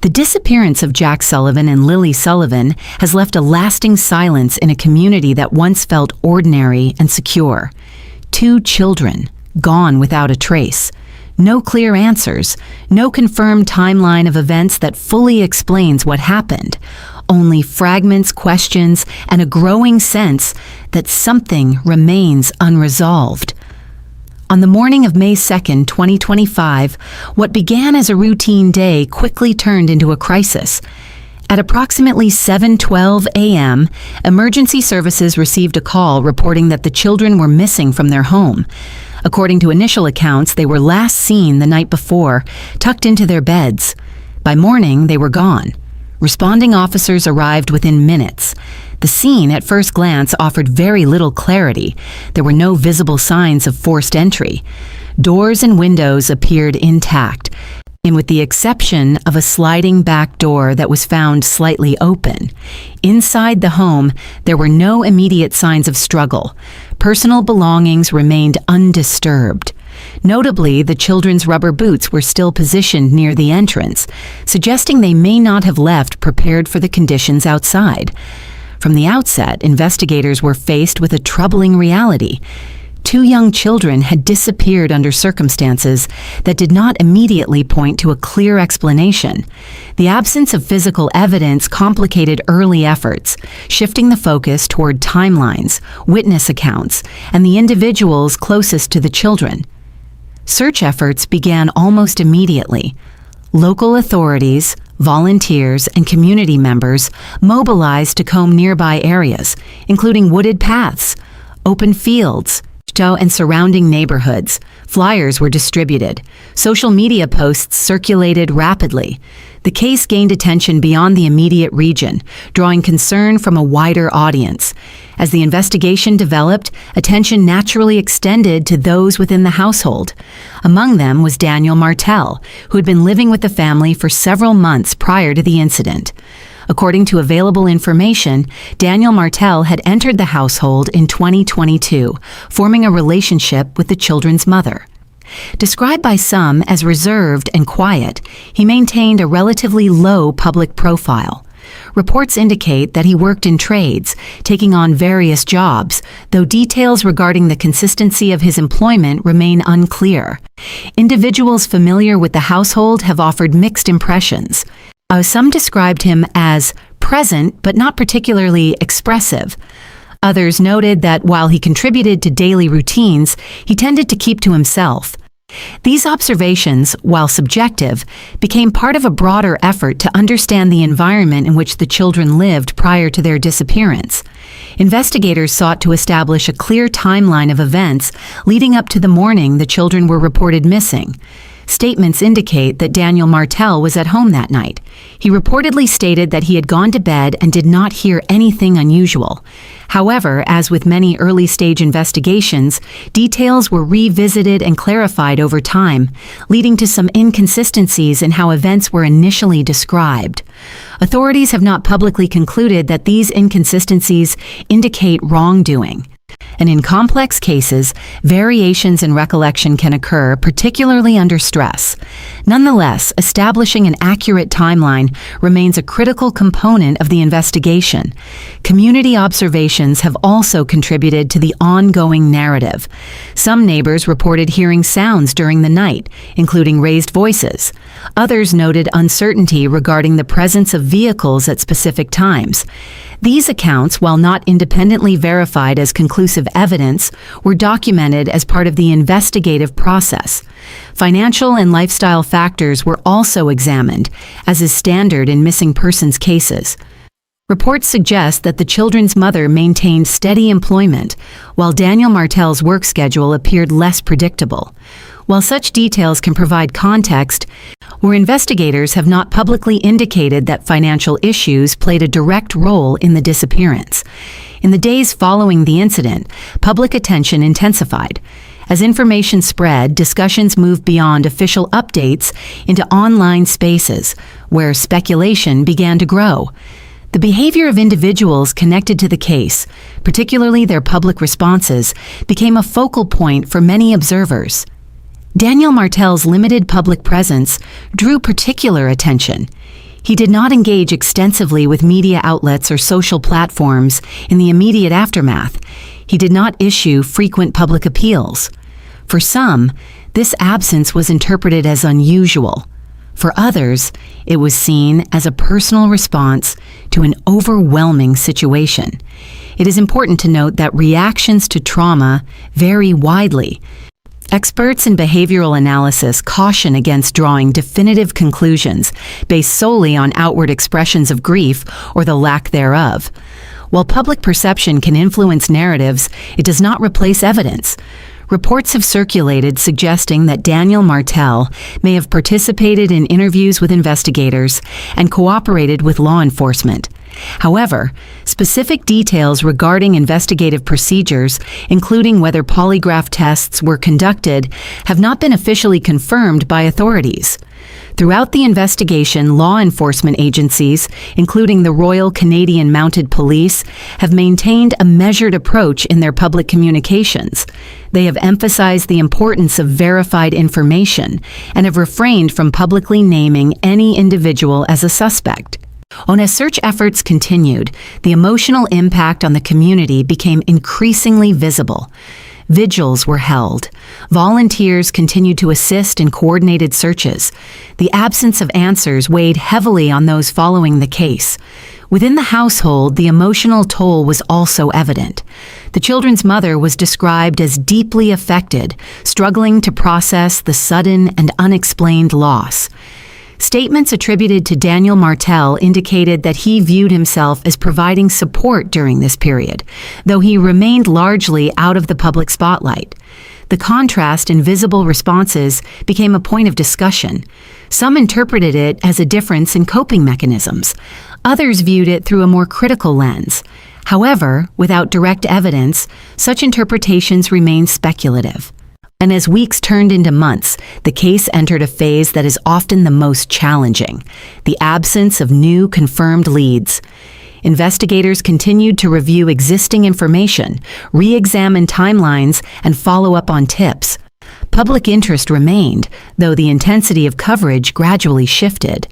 The disappearance of Jack Sullivan and Lily Sullivan has left a lasting silence in a community that once felt ordinary and secure. 2 children, gone without a trace. No clear answers, no confirmed timeline of events that fully explains what happened. Only fragments, questions, and a growing sense that something remains unresolved. On the morning of May 2, 2025, what began as a routine day quickly turned into a crisis. At approximately 7:12 a.m., emergency services received a call reporting that the children were missing from their home. According to initial accounts, they were last seen the night before, tucked into their beds. By morning, they were gone. Responding officers arrived within minutes. The scene, at first glance, offered very little clarity. There were no visible signs of forced entry. Doors and windows appeared intact, and with the exception of a sliding back door that was found slightly open. Inside the home, there were no immediate signs of struggle. Personal belongings remained undisturbed. Notably, the children's rubber boots were still positioned near the entrance, suggesting they may not have left prepared for the conditions outside. From the outset, investigators were faced with a troubling reality. 2 young children had disappeared under circumstances that did not immediately point to a clear explanation. The absence of physical evidence complicated early efforts, shifting the focus toward timelines, witness accounts, and the individuals closest to the children. Search efforts began almost immediately. Local authorities, volunteers, and community members mobilized to comb nearby areas, including wooded paths, open fields, and surrounding neighborhoods. Flyers were distributed. Social media posts circulated rapidly. The case gained attention beyond the immediate region, drawing concern from a wider audience. As the investigation developed, attention naturally extended to those within the household. Among them was Daniel Martell, who had been living with the family for several months prior to the incident. According to available information, Daniel Martell had entered the household in 2022, forming a relationship with the children's mother. Described by some as reserved and quiet, he maintained a relatively low public profile. Reports indicate that he worked in trades, taking on various jobs, though details regarding the consistency of his employment remain unclear. Individuals familiar with the household have offered mixed impressions. Some described him as present but not particularly expressive. Others noted that while he contributed to daily routines, he tended to keep to himself. These observations, while subjective, became part of a broader effort to understand the environment in which the children lived prior to their disappearance. Investigators sought to establish a clear timeline of events leading up to the morning the children were reported missing. Statements indicate that Daniel Martell was at home that night. He reportedly stated that he had gone to bed and did not hear anything unusual. However, as with many early-stage investigations, details were revisited and clarified over time, leading to some inconsistencies in how events were initially described. Authorities have not publicly concluded that these inconsistencies indicate wrongdoing. And in complex cases, variations in recollection can occur, particularly under stress. Nonetheless, establishing an accurate timeline remains a critical component of the investigation. Community observations have also contributed to the ongoing narrative. Some neighbors reported hearing sounds during the night, including raised voices. Others noted uncertainty regarding the presence of vehicles at specific times. These accounts, while not independently verified as conclusive evidence, were documented as part of the investigative process. Financial and lifestyle factors were also examined, as is standard in missing persons cases. Reports suggest that the children's mother maintained steady employment, while Daniel Martell's work schedule appeared less predictable. While such details can provide context, where investigators have not publicly indicated that financial issues played a direct role in the disappearance. In the days following the incident, public attention intensified. As information spread, discussions moved beyond official updates into online spaces, where speculation began to grow. The behavior of individuals connected to the case, particularly their public responses, became a focal point for many observers. Daniel Martell's limited public presence drew particular attention. He did not engage extensively with media outlets or social platforms in the immediate aftermath. He did not issue frequent public appeals. For some, this absence was interpreted as unusual. For others, it was seen as a personal response to an overwhelming situation. It is important to note that reactions to trauma vary widely. Experts in behavioral analysis caution against drawing definitive conclusions based solely on outward expressions of grief or the lack thereof. While public perception can influence narratives, it does not replace evidence. Reports have circulated suggesting that Daniel Martel may have participated in interviews with investigators and cooperated with law enforcement. However, specific details regarding investigative procedures, including whether polygraph tests were conducted, have not been officially confirmed by authorities. Throughout the investigation, law enforcement agencies, including the Royal Canadian Mounted Police, have maintained a measured approach in their public communications. They have emphasized the importance of verified information and have refrained from publicly naming any individual as a suspect. As search efforts continued, the emotional impact on the community became increasingly visible. Vigils were held. Volunteers continued to assist in coordinated searches. The absence of answers weighed heavily on those following the case. Within the household, the emotional toll was also evident. The children's mother was described as deeply affected, struggling to process the sudden and unexplained loss. Statements attributed to Daniel Martel indicated that he viewed himself as providing support during this period, though he remained largely out of the public spotlight. The contrast in visible responses became a point of discussion. Some interpreted it as a difference in coping mechanisms. Others viewed it through a more critical lens. However, without direct evidence, such interpretations remain speculative. And as weeks turned into months, the case entered a phase that is often the most challenging: the absence of new confirmed leads. Investigators continued to review existing information, re-examine timelines, and follow up on tips. Public interest remained, though the intensity of coverage gradually shifted.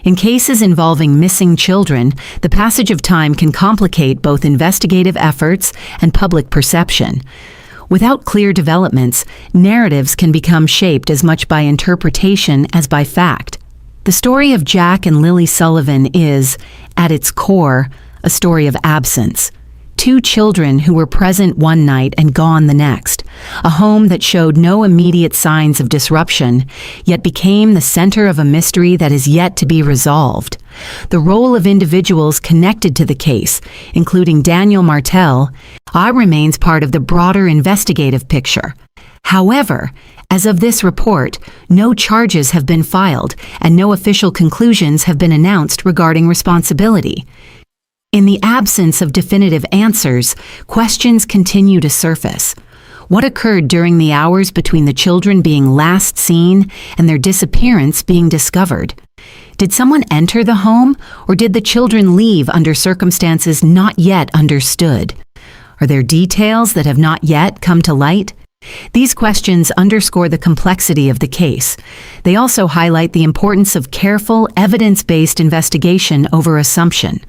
In cases involving missing children, the passage of time can complicate both investigative efforts and public perception. Without clear developments, narratives can become shaped as much by interpretation as by fact. The story of Jack and Lily Sullivan is, at its core, a story of absence. Two children who were present one night and gone the next. A home that showed no immediate signs of disruption, yet became the center of a mystery that is yet to be resolved. The role of individuals connected to the case, including Daniel Martel, remains part of the broader investigative picture. However, as of this report, no charges have been filed and no official conclusions have been announced regarding responsibility. In the absence of definitive answers, questions continue to surface. What occurred during the hours between the children being last seen and their disappearance being discovered? Did someone enter the home, or did the children leave under circumstances not yet understood? Are there details that have not yet come to light? These questions underscore the complexity of the case. They also highlight the importance of careful, evidence-based investigation over assumption.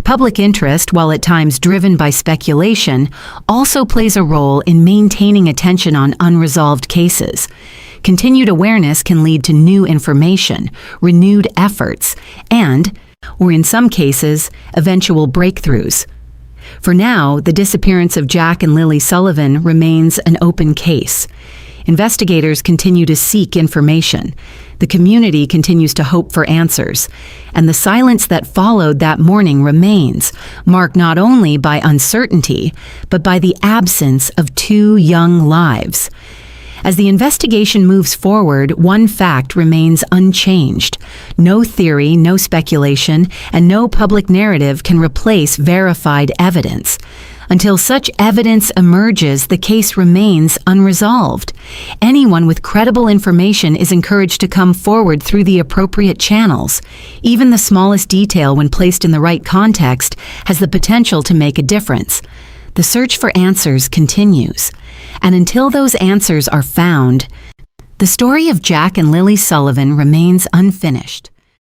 Public interest, while at times driven by speculation, also plays a role in maintaining attention on unresolved cases. Continued awareness can lead to new information, renewed efforts, and, or in some cases, eventual breakthroughs. For now, the disappearance of Jack and Lily Sullivan remains an open case. Investigators continue to seek information. The community continues to hope for answers. And the silence that followed that morning remains, marked not only by uncertainty, but by the absence of two young lives. As the investigation moves forward, one fact remains unchanged. No theory, no speculation, and no public narrative can replace verified evidence. Until such evidence emerges, the case remains unresolved. Anyone with credible information is encouraged to come forward through the appropriate channels. Even the smallest detail, when placed in the right context, has the potential to make a difference. The search for answers continues. And until those answers are found, the story of Jack and Lily Sullivan remains unfinished.